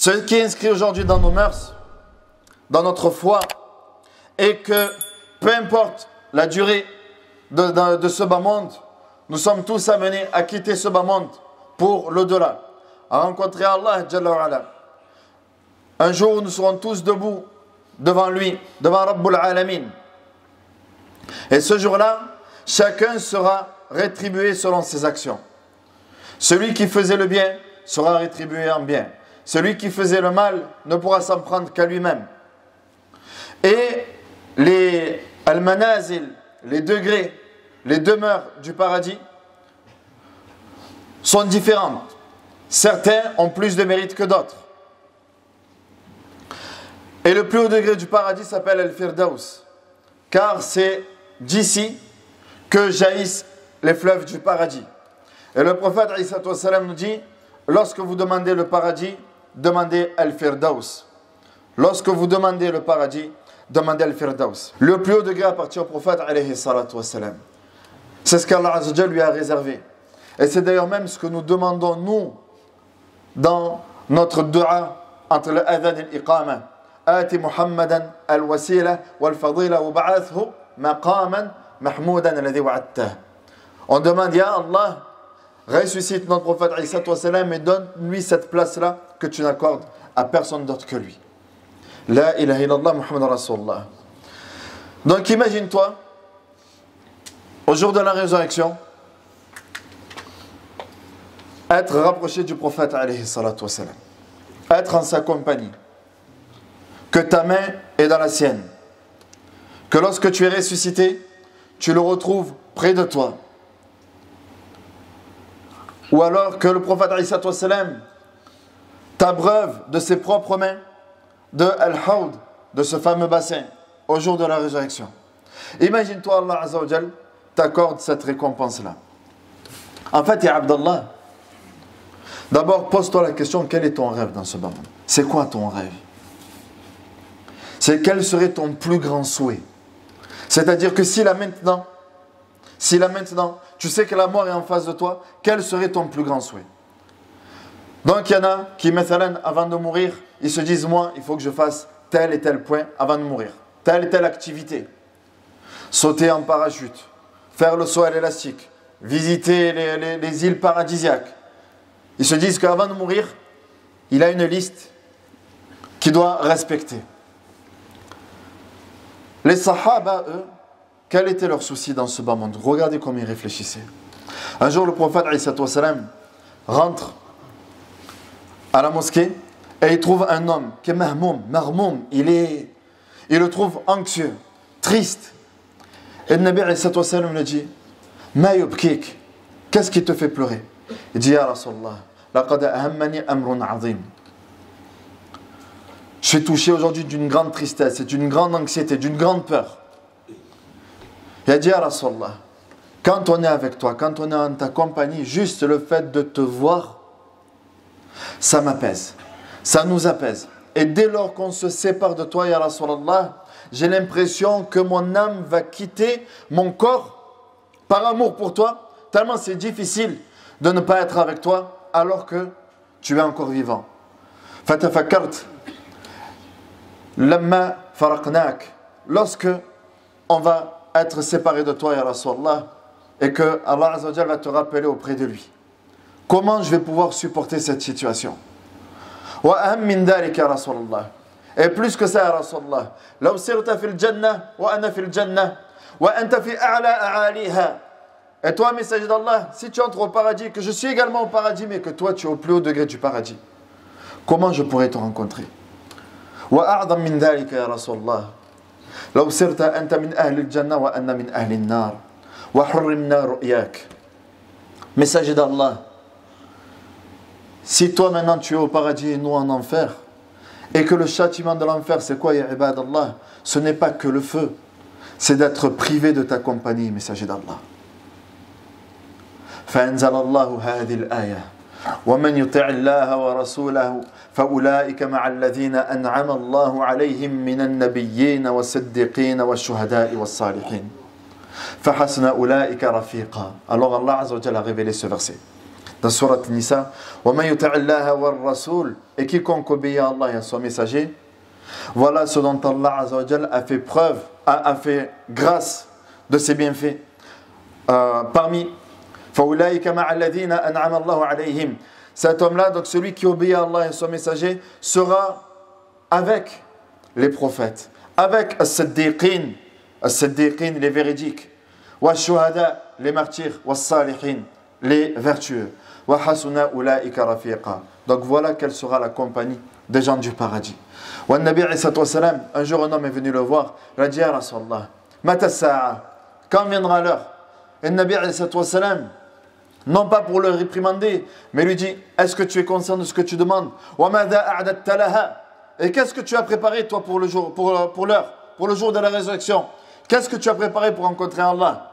Ce qui est inscrit aujourd'hui dans nos mœurs, dans notre foi, est que peu importe la durée de ce bas monde, nous sommes tous amenés à quitter ce bas monde pour l'au-delà, à rencontrer Allah Jalla wa Ala. Un jour où nous serons tous debout devant lui, devant Rabbul Alamin. Et ce jour-là, chacun sera rétribué selon ses actions. Celui qui faisait le bien sera rétribué en bien. Celui qui faisait le mal ne pourra s'en prendre qu'à lui-même. Et les al-manazil, les degrés, les demeures du paradis sont différentes. Certains ont plus de mérite que d'autres. Et le plus haut degré du paradis s'appelle Al-Firdaus, car c'est d'ici que jaillissent les fleuves du paradis. Et le prophète nous dit, lorsque vous demandez le paradis, demandez Al-Firdaus. Lorsque vous demandez le paradis, demandez Al-Firdaus. Le plus haut degré appartient au prophète alayhi salatu wassalam. C'est ce qu'Allah Azza wa Jalla lui a réservé. Et c'est d'ailleurs même ce que nous demandons nous dans notre dua entre le adhan et l'iqama. آتِ محمدا الوسيلة والفضيلة وبعثه مقاما محمودا الذي وعدته. On demande, Ya Allah, ressuscite notre prophète Isa et donne-lui cette place-là que tu n'accordes à personne d'autre que lui. La ilaha illallah Muhammad Rasulullah. Donc imagine-toi, au jour de la résurrection, être rapproché du prophète alayhi salatu wassalam, être en sa compagnie, que ta main est dans la sienne, que lorsque tu es ressuscité, tu le retrouves près de toi. Ou alors que le prophète alayhi salatu wassalam t'abreuve de ses propres mains de Al-Hawd, de ce fameux bassin, au jour de la résurrection. Imagine-toi, Allah Azza wa Jal t'accorde cette récompense-là. En fait, ya Abdallah, d'abord pose-toi la question, quel est ton rêve dans ce moment? C'est quoi ton rêve? C'est quel serait ton plus grand souhait? C'est-à-dire que si là maintenant, tu sais que la mort est en face de toi, quel serait ton plus grand souhait? Donc il y en a qui, avant de mourir, ils se disent, moi, il faut que je fasse tel et tel point avant de mourir. Telle et telle activité. Sauter en parachute, faire le saut à l'élastique, visiter les îles paradisiaques. Ils se disent qu'avant de mourir, il a une liste qu'il doit respecter. Les Sahaba, eux, quel était leur souci dans ce bas monde? Regardez comment ils réfléchissaient. Un jour, le prophète rentre à la mosquée et il trouve un homme qui est marmoum, il le trouve anxieux, triste. Et le Nabi lui dit, Ma yubkik, qu'est-ce qui te fait pleurer? Il dit, Ya Rasulallah, laqad ahammani amrun azim. Je suis touché aujourd'hui d'une grande tristesse, d'une grande anxiété, d'une grande peur. Il a dit, Ya Rasulallah, quand on est avec toi, quand on est en ta compagnie, juste le fait de te voir, ça m'apaise, ça nous apaise. Et dès lors qu'on se sépare de toi, Ya Rasulallah, j'ai l'impression que mon âme va quitter mon corps par amour pour toi, tellement c'est difficile de ne pas être avec toi alors que tu es encore vivant. Fatafakart. Lamma faraqnak, lorsque on va être séparé de toi, Ya Rasulallah, et que Allah Azza wa Jalla va te rappeler auprès de lui. Comment je vais pouvoir supporter cette situation? Wa aham min dhalik, Ya Rasulallah. Et plus que ça, Ya Rasulallah, law sirta fil jannah wa ana fil jannah wa anta fi a'la a'aliha. Et toi, messager d'Allah, si tu entres au paradis, que je suis également au paradis, mais que toi tu es au plus haut degré du paradis, comment je pourrais te rencontrer? وأعظم من ذلك يا رسول الله لو صرت أنت من أهل الجنة وأنا من أهل النار وحرمنا رؤياك. Messager d'Allah, si toi maintenant tu es au paradis et nous en enfer, et que le châtiment de l'enfer c'est quoi, ya ibad Allah? Ce n'est pas que le feu, c'est d'être privé de ta compagnie, messager d'Allah. فأنزل الله هذه الآية ومن يطع الله ورسوله فأولئك مع الذين أنعم الله عليهم من النبيين والصديقين والشهداء والصالحين فحسن أولئك رفيقا. Alors Allah Azza wa Jalla a révélé ce verset. dans Surat Nisa, وَمَن يُطِعِ اللَّهَ وَالرَّسُولَ, et quiconque obéit à Allah et à son messager, voilà ce dont Allah Azza wa Jal a fait preuve, a fait grâce de ses bienfaits. Parmi فَأُولَٰئِكَ مَعَ الَّذِينَ أَنْعَمَ اللَّهُ عَلَيْهِمْ, cet homme-là, donc celui qui obéit à Allah et à son messager, sera avec les prophètes, avec as-siddiqin, les véridiques, wa-shuhada, les martyrs, wa-salihin, les vertueux, wa-hasuna ulaika rafiqa. Donc voilà quelle sera la compagnie des gens du paradis. Wa Nabi Isa salam, un jour un homme est venu le voir, il a dit ya Rasulallah, mata sa'a, quand viendra l'heure? Et Nabi Isa salam, non pas pour le réprimander, mais lui dit, est-ce que tu es conscient de ce que tu demandes? Wa madha a'dadta laha, et qu'est-ce que tu as préparé toi pour le jour, pour l'heure, pour le jour de la résurrection? Qu'est-ce que tu as préparé pour rencontrer Allah?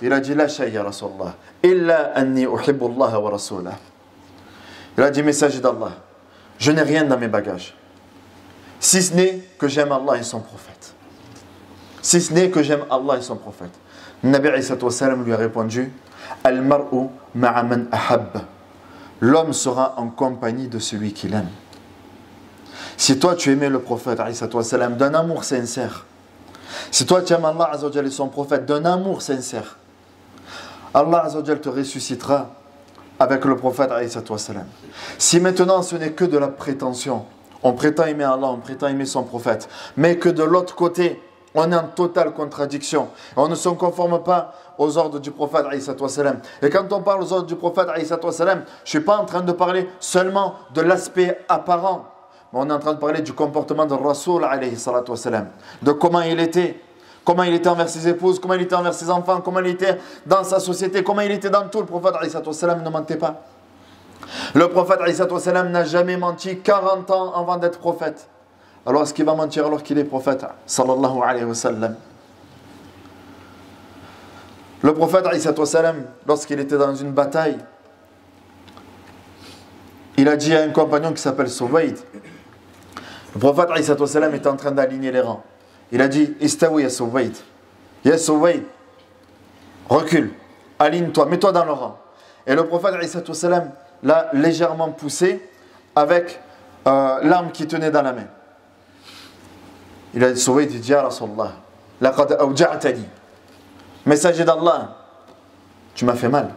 Il a dit la shay ya Rasulallah, illa anni uhibbu Allah wa rasulah. Il a dit messager d'Allah, je n'ai rien dans mes bagages, si ce n'est que j'aime Allah et son prophète. Si ce n'est que j'aime Allah et son prophète. Nabi Isa lui a répondu, al-mar'u ma'a man ahabba. L'homme sera en compagnie de celui qu'il aime. Si toi tu aimais le prophète d'un amour sincère, si toi tu aimes Allah Azza wa Jalla et son prophète d'un amour sincère, Allah Azza wa Jalla te ressuscitera avec le prophète. Si maintenant ce n'est que de la prétention, on prétend aimer Allah, on prétend aimer son prophète, mais que de l'autre côté on est en totale contradiction, on ne se conforme pas aux ordres du prophète. Et quand on parle aux ordres du prophète, je ne suis pas en train de parler seulement de l'aspect apparent, mais on est en train de parler du comportement de Rasoul, de comment il était envers ses épouses, comment il était envers ses enfants, comment il était dans sa société, comment il était dans tout. Le prophète ne mentait pas. Le prophète n'a jamais menti 40 ans avant d'être prophète. Alors est-ce qu'il va mentir alors qu'il est prophète? Sallallahu alayhi wa sallam. Le prophète, lorsqu'il était dans une bataille, il a dit à un compagnon qui s'appelle Suwayd. Le prophète était en train d'aligner les rangs. Il a dit, Istawi ya Suwayd. Ya Suwayd, recule, aligne-toi, mets-toi dans le rang. Et le prophète l'a légèrement poussé avec l'arme qui tenait dans la main. Il a dit, Suwayd, il dit, Ya Rasulallah, laqad awja'tani. Messager d'Allah, tu m'as fait mal.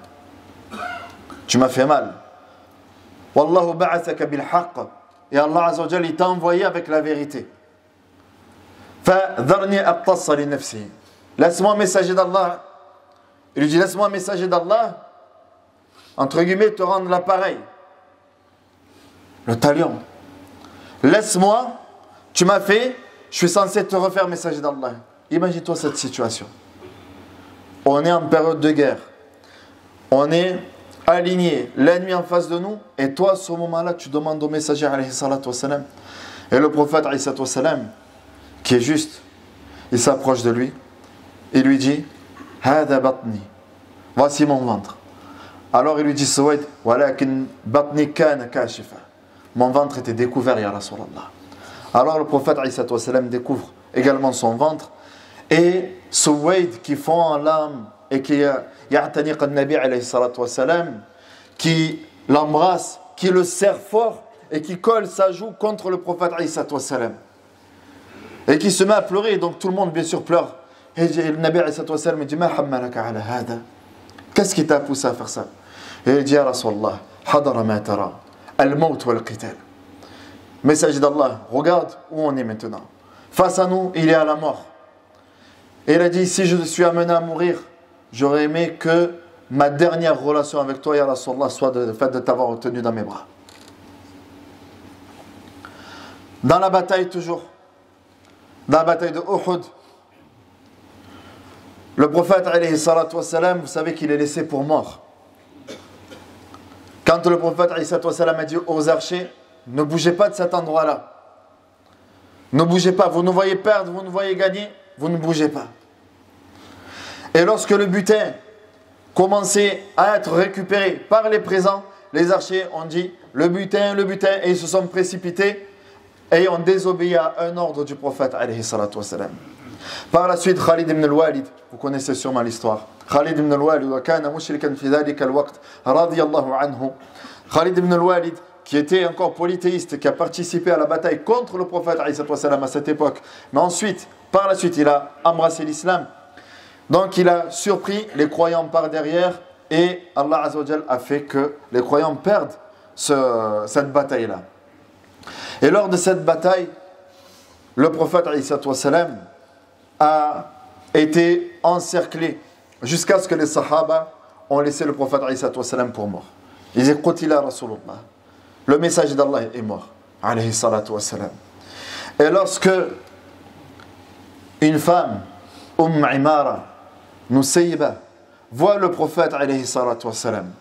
Tu m'as fait mal. Wallahu ba'athaka bil haqq. Et Allah Azza wa Jalla, il t'a envoyé avec la vérité. Fadharni aqtassa li nafsi. Laisse-moi messager d'Allah. Il lui dit, laisse-moi messager d'Allah, entre guillemets, te rendre l'appareil, le talion. Laisse-moi, tu m'as fait, je suis censé te refaire messager d'Allah. Imagine-toi cette situation. On est en période de guerre. On est aligné, l'ennemi en face de nous, et toi, à ce moment-là, tu demandes au messager, alayhi salatu wassalam. Et le prophète, alayhi salatu wassalam, qui est juste, il s'approche de lui, il lui dit, Hada batni, voici mon ventre. Alors il lui dit, Suwayd, walakin batni kana kashifa. Mon ventre était découvert, ya Rasulallah. Alors le prophète, alayhi salatu wassalam, découvre également son ventre, et Suwayd qui fond en larmes et qui ya'taniq al-Nabi alayhi salatu wassalam, qui l'embrasse, qui le serre fort et qui colle sa joue contre le prophète alayhi salatu wassalam et qui se met à pleurer. Et donc tout le monde bien sûr pleure. Et le Nabi alayhi salatu wassalam dit, ma hammalaka ala hada, qu'est-ce qui t'a poussé à faire ça? Et il dit, ya Rasulallah, hadara ma tara, al-maut wal-qital. Messager d'Allah, regarde où on est maintenant. Face à nous, il est à la mort. Et il a dit, si je suis amené à mourir, j'aurais aimé que ma dernière relation avec toi, ya Rasulallah, soit le fait de t'avoir retenu dans mes bras. Dans la bataille toujours, dans la bataille de Uhud, le prophète, alayhi salatu wassalam, vous savez qu'il est laissé pour mort. Quand le prophète, alayhi salatu wassalam, a dit aux archers, ne bougez pas de cet endroit-là. Ne bougez pas, vous nous voyez perdre, vous nous voyez gagner, vous ne bougez pas. Et lorsque le butin commençait à être récupéré par les présents, les archers ont dit le butin, et ils se sont précipités et ont désobéi à un ordre du prophète, alayhi salatu wassalam. Par la suite, Khalid ibn al-Walid, vous connaissez sûrement l'histoire. Khalid ibn al-Walid, Khalid ibn al-Walid, qui était encore polythéiste, qui a participé à la bataille contre le prophète à cette époque, mais ensuite, par la suite, il a embrassé l'islam. Donc il a surpris les croyants par derrière et Allah Azza wa Jal a fait que les croyants perdent cette bataille-là. Et lors de cette bataille, le prophète a été encerclé jusqu'à ce que les sahaba ont laissé le prophète pour mort. Ils disaient Qutila Rasulullah. Le message d'Allah est mort. Alayhi salatu wassalam. Et lorsque une femme, Imara, Nusayba, voit le prophète alayhi salatu wassalam,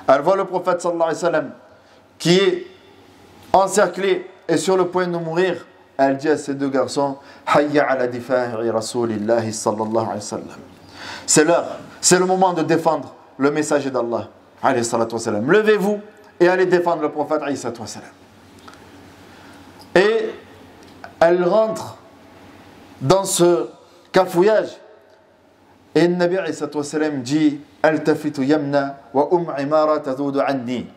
elle voit le prophète sallallahu alayhi wa sallam qui est encerclé et sur le point de mourir, elle dit à ces deux garçons Hayya ala difa'i Rasulillahi sallallahu alayhi wa sallam. C'est l'heure, c'est le moment de défendre le messager d'Allah alayhi salatu wassalam. Levez-vous et allez défendre le prophète alayhi salatu wassalam. Et elle rentre dans ce cafouillage et le Nabi alayhi salatu wassalam dit Altafitu yamna wa Imara tadoudu anni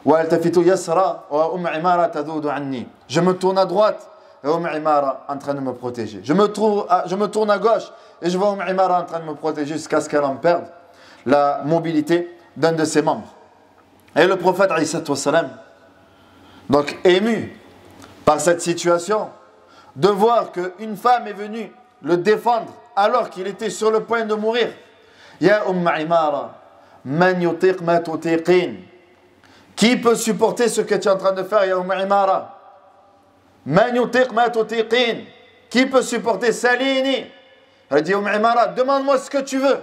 wa altafitu yasra wa Imara tadoudu anni. Je me tourne à droite et Imara en train de me protéger. Je me tourne à gauche et je vois Imara en train de me protéger jusqu'à ce qu'elle en perde la mobilité d'un de ses membres. Et le prophète alayhi salatu wassalam, donc ému par cette situation, de voir qu'une femme est venue le défendre alors qu'il était sur le point de mourir. Ya Imara, man yutiq ma tutiqin. Qui peut supporter ce que tu es en train de faire, Ya Imara? Man yutiq ma tutiqin. Qui peut supporter Salini? Elle dit Imara, demande-moi ce que tu veux,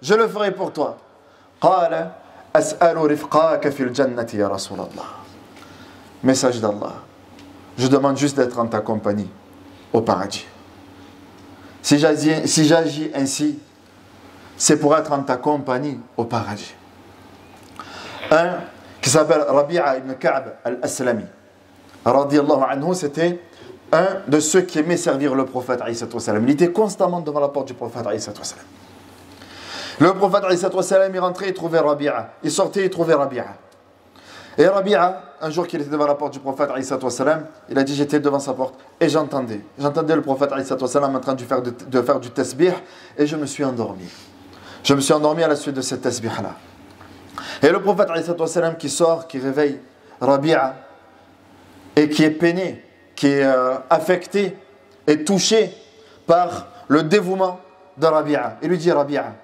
je le ferai pour toi. Qala as'alu rifqaka fil jannati ya Rasulallah. Message d'Allah. Je demande juste d'être en ta compagnie au paradis. Si j'agis ainsi, c'est pour être en ta compagnie au paradis. Un qui s'appelle Rabi'a ibn Ka'b al-Aslami, radiyallahu anhu, c'était un de ceux qui aimait servir le prophète alayhi salatu wassalam. Il était constamment devant la porte du prophète alayhi salatu wassalam. Le prophète alayhi salatu wassalam, il rentrait, il trouvait Rabi'a. Il sortait, il trouvait Rabi'a. Et Rabi'a, un jour qu'il était devant la porte du prophète alayhi salatu wassalam, il a dit j'étais devant sa porte et j'entendais le prophète alayhi salatu wassalam en train de faire du tasbih et je me suis endormi. Je me suis endormi à la suite de cette tasbih-là. Et le prophète alayhi salatu wassalam qui sort, qui réveille Rabi'a et qui est peiné, qui est affecté et touché par le dévouement de Rabi'a. Il lui dit Rabi'a,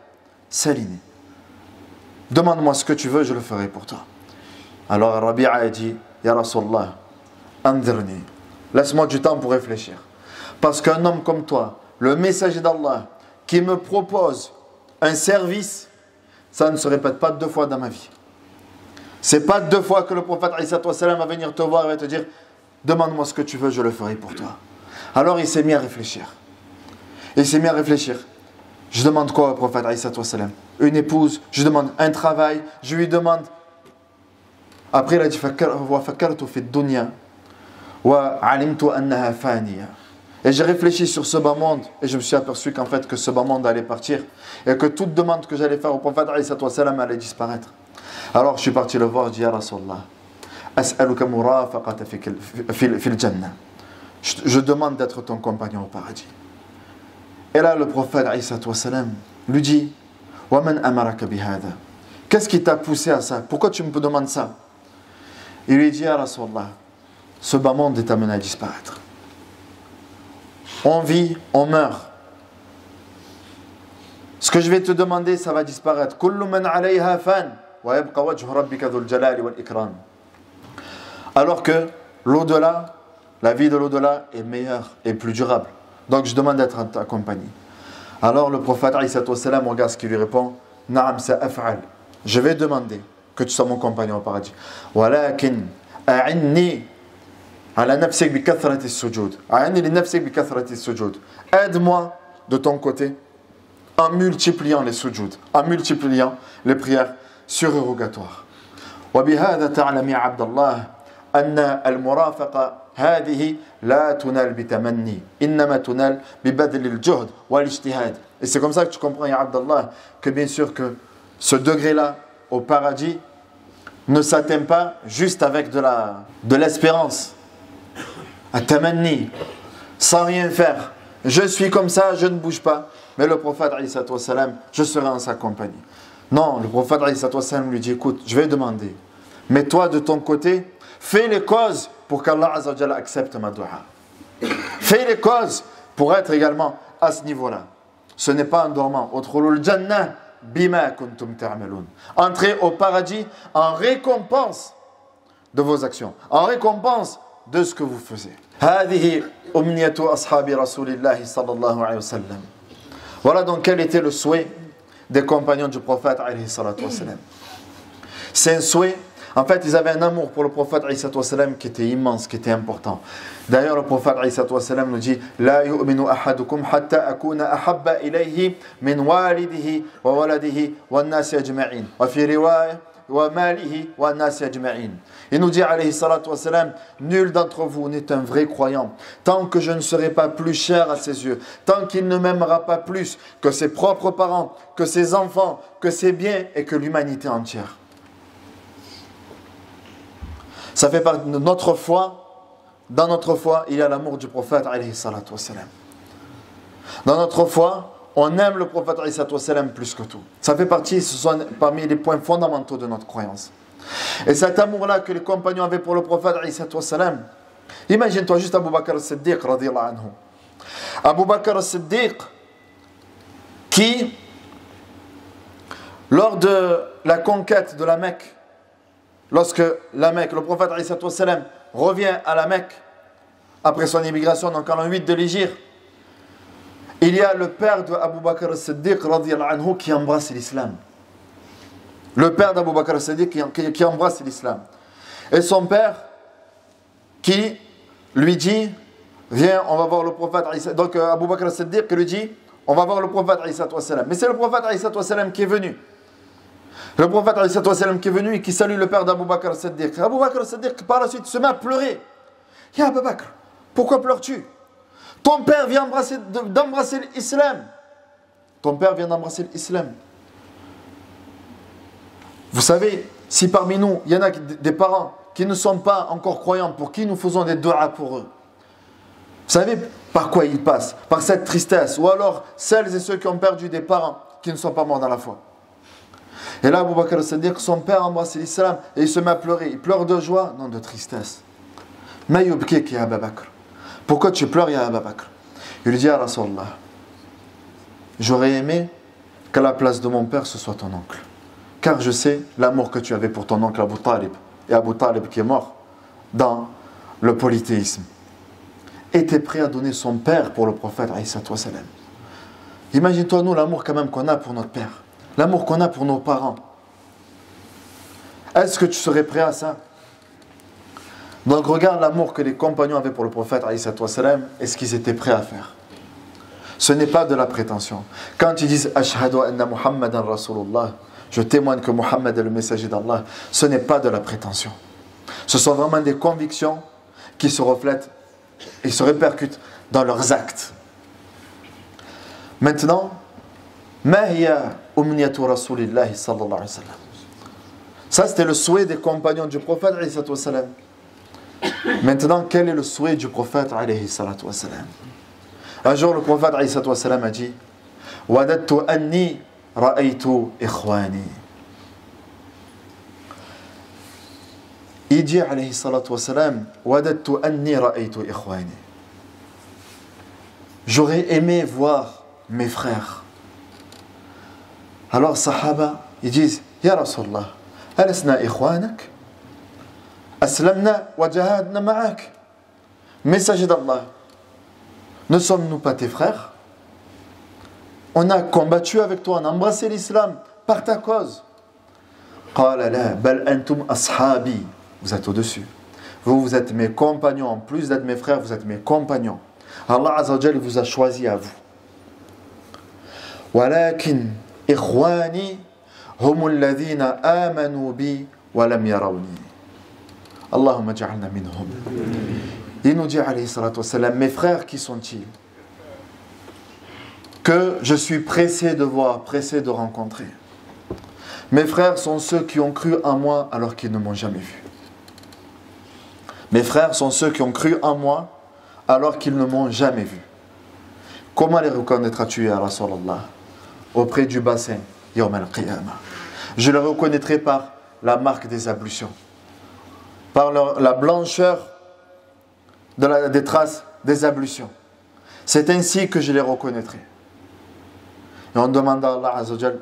Salini, demande-moi ce que tu veux, je le ferai pour toi. Alors Rabi'a a dit Ya Rasulallah, andirni, laisse-moi du temps pour réfléchir. Parce qu'un homme comme toi, le messager d'Allah, qui me propose un service, ça ne se répète pas deux fois dans ma vie. C'est pas deux fois que le prophète alayhi salatu wassalam va venir te voir et va te dire demande-moi ce que tu veux, je le ferai pour toi. Alors il s'est mis à réfléchir. Je demande quoi au prophète alayhi salatu wassalam? Une épouse, je demande un travail, je lui demande. Après il a dit fakkartu fi dunya wa alimtu annaha faniya. Et j'ai réfléchi sur ce bas monde et je me suis aperçu qu'en fait que ce bas monde allait partir et que toute demande que j'allais faire au prophète alayhi salatu wassalam allait disparaître. Alors je suis parti le voir, je dis Ya Rasulallah, as'aluka murafaqata fil jannah. Je demande d'être ton compagnon au paradis. Et là le prophète alayhi salatu wassalam lui dit wa man amaraka bihada. Qu'est-ce qui t'a poussé à ça? Pourquoi tu me demandes ça? Il lui dit Ya Rasulallah, ce bas monde est amené à disparaître. On vit, on meurt. Ce que je vais te demander, ça va disparaître. Kullu man alayha fan wa yabqa wajhu rabbika dhul jalali wal ikram. Alors que l'au-delà, la vie de l'au-delà est meilleure et plus durable. Donc je demande d'être en ta compagnie. Alors le prophète alayhi salatu wassalam regarde ce qu'il lui répond. Na'am sa'af'al. Je vais demander que tu sois mon compagnon au paradis. Walakin a'inni ala nafsik bi kathrati as-sujud. A'inni li nafsik bi kathrati as-sujud. Aide-moi de ton côté en multipliant les sujud, en multipliant les prières surérogatoires. Wa bihadha ta'lam ya Abdallah أن المرافقة هذه لا تنال بتمني إنما تنال ببذل الجهد والاجتهاد. Et c'est comme ça que tu comprends, ya Abdallah, que bien sûr que ce degré-là au paradis ne s'atteint pas juste avec de l'espérance, à tamanni, sans rien faire. Je suis comme ça, je ne bouge pas. Mais le prophète, je serai en sa compagnie. Non, le prophète lui dit, écoute, je vais demander. Mais toi, de ton côté, fais les causes pour qu'Allah accepte ma dua. Fais les causes pour être également à ce niveau-là. Ce n'est pas en dormant. Entrez au paradis en récompense de vos actions, en récompense de ce que vous faisiez. Voilà donc quel était le souhait des compagnons du prophète. C'est un souhait. En fait, ils avaient un amour pour le prophète qui était immense, qui était important. D'ailleurs, le prophète nous dit La yu'minu ahadukum hatta akuna ahabba ilayhi min walidihi wa waladihi wa nasi ajma'in. Wa fi riwaya wa malihi wa nasi ajma'in. Il nous dit alayhi salatu wassalam, nul d'entre vous n'est un vrai croyant tant que je ne serai pas plus cher à ses yeux, tant qu'il ne m'aimera pas plus que ses propres parents, que ses enfants, que ses biens et que l'humanité entière. Ça fait partie de notre foi. Dans notre foi, il y a l'amour du prophète alayhi salatu wassalam. Dans notre foi, on aime le prophète alayhi salatu wassalam plus que tout. Ça fait partie, ce sont parmi les points fondamentaux de notre croyance. Et cet amour-là que les compagnons avaient pour le prophète alayhi salatu wassalam, imagine-toi juste Abu Bakr as-Siddiq radiyallahu anhu. Abu Bakr as-Siddiq qui, lors de la conquête de la Mecque, lorsque la Mecque, le prophète alayhi salatu wassalam, revient à la Mecque après son immigration, donc en l'an 8 de l'Hégire, il y a le père de Abu Bakr as-Siddiq radiyallahu anhu qui embrasse l'islam. Le père d'Abu Bakr as-Siddiq qui embrasse l'islam. Et son père qui lui dit, viens, on va voir le prophète. Donc Abu Bakr as-Siddiq lui dit, on va voir le prophète. Mais c'est le prophète qui est venu. Le prophète qui est venu et qui salue le père d'Abu Bakr as-Siddiq. Abu Bakr as-Siddiq par la suite se met à pleurer. Ya Abu Bakr, pourquoi pleures-tu? Ton père vient d'embrasser l'islam. Ton père vient d'embrasser l'islam. Vous savez, si parmi nous, il y en a des parents qui ne sont pas encore croyants, pour qui nous faisons des du'as pour eux, vous savez par quoi ils passent? Par cette tristesse. Ou alors celles et ceux qui ont perdu des parents qui ne sont pas morts dans la foi. Et là, Abu Bakr as-Siddiq, son père embrasse l'islam et il se met à pleurer. Il pleure de joie, non de tristesse. Ma yubkik ya Abu Bakr. Pourquoi tu pleures, ya Abu Bakr? Il lui dit à Rasulallah, j'aurais aimé qu'à la place de mon père, ce soit ton oncle. Car je sais l'amour que tu avais pour ton oncle Abu Talib. Et Abu Talib qui est mort dans le polythéisme. Était prêt à donner son père pour le prophète. Imagine-toi nous l'amour quand même qu'on a pour notre père. L'amour qu'on a pour nos parents. Est-ce que tu serais prêt à ça? Donc regarde l'amour que les compagnons avaient pour le prophète et ce qu'ils étaient prêts à faire. Ce n'est pas de la prétention. Quand ils disent Ashhadu anna Muhammadan Rasulullah, je témoigne que Muhammad est le messager d'Allah, ce n'est pas de la prétention. Ce sont vraiment des convictions qui se reflètent et se répercutent dans leurs actes. Maintenant, ma hiya umniyatu Rasulillahi sallallahu alayhi wa sallam. Ça, c'était le souhait des compagnons du prophète alayhi salatu wa sallam. Maintenant, quel est le souhait du prophète alayhi salatu wa sallam? Un jour, le prophète alayhi salatu wa sallam a dit Wadattu anni ra'aytu ikhwani. Il dit alayhi salatu wa sallam Wadattu anni ra'aytu ikhwani. J'aurais aimé voir mes frères. Alors, sahaba, ils disent Ya Rasulallah, alasna ikhwanak? Aslamna wa jahadna ma'ak. Messager d'Allah, ne sommes-nous pas tes frères? On a combattu avec toi, on a embrassé l'islam par ta cause. Qala la bal antum ashabi. Vous êtes au-dessus. Vous êtes mes compagnons. En plus d'être mes frères, vous êtes mes compagnons. Allah Azza wa Jalla vous a choisi à vous. Walakin ikhwani hum alladhina amanu bi wa lam yarawni. Allahumma ja'alna minhum. Il nous dit, alayhi salatu wassalam, mes frères, qui sont-ils que je suis pressé de voir, pressé de rencontrer? Mes frères sont ceux qui ont cru en moi alors qu'ils ne m'ont jamais vu. Mes frères sont ceux qui ont cru en moi alors qu'ils ne m'ont jamais vu. Comment les reconnaîtras-tu, ya Rasulallah, auprès du bassin, Yawm al-Qiyamah? Je les reconnaîtrai par la marque des ablutions, par la blancheur des traces des ablutions. C'est ainsi que je les reconnaîtrai. Et on demande à Allah Azza wa Jal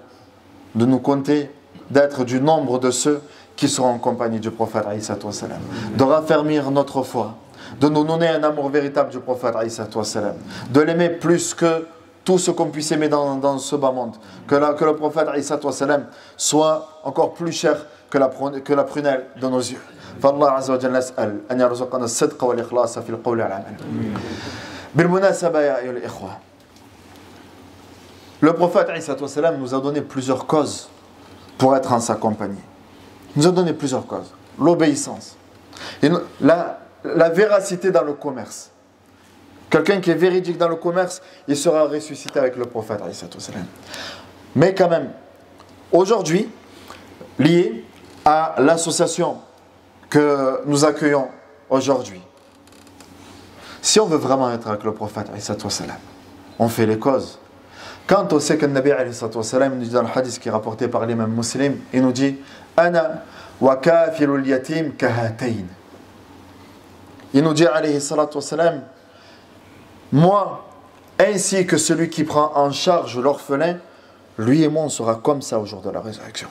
de nous compter, d'être du nombre de ceux qui seront en compagnie du prophète alayhi salatu wassalam, de raffermir notre foi, de nous donner un amour véritable du prophète alayhi salatu wassalam, de l'aimer plus que tout ce qu'on puisse aimer dans ce bas monde, que le prophète alayhi salatu wassalam soit encore plus cher que la prunelle de nos yeux. فالله عز وجل نسأل أن يرزقنا الصدق والإخلاص في القول والعمل. بالمناسبة يا أيها الإخوة, le prophète alayhi salatu wassalam nous a donné plusieurs causes pour être en sa compagnie. Il nous a donné plusieurs causes. L'obéissance, la véracité dans le commerce. Quelqu'un qui est véridique dans le commerce, il sera ressuscité avec le prophète alayhi salatu wassalam. Mais quand même, aujourd'hui, lié à l'association que nous accueillons aujourd'hui, si on veut vraiment être avec le prophète alayhi salatu wassalam, on fait les causes. Quand on sait que le Nabi alayhi salatu wassalam nous dit dans le hadith qui est rapporté par l'imam Muslim, il nous dit Ana wa kafilul yatim kahatayn. Il nous dit alayhi salatu wassalam, moi ainsi que celui qui prend en charge l'orphelin, lui et moi on sera comme ça au jour de la résurrection.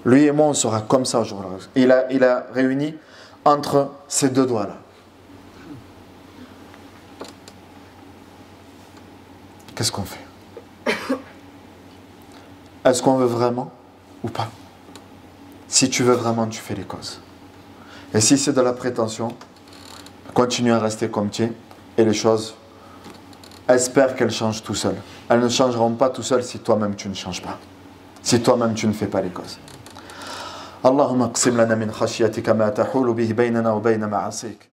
Lui et moi on sera comme ça au jour de la résurrection. Il a réuni entre ces deux doigts-là. Qu'est-ce qu'on fait? Est-ce qu'on veut vraiment ou pas? Si tu veux vraiment, tu fais les causes. Et si c'est de la prétention, continue à rester comme tu es et les choses, espère qu'elles changent tout seules. Elles ne changeront pas tout seules si toi-même tu ne changes pas. Si toi-même tu ne fais pas les causes. Allahumma qsim lana min khashiyatika ma tahulu bihi baynana wa bayna ma'asik.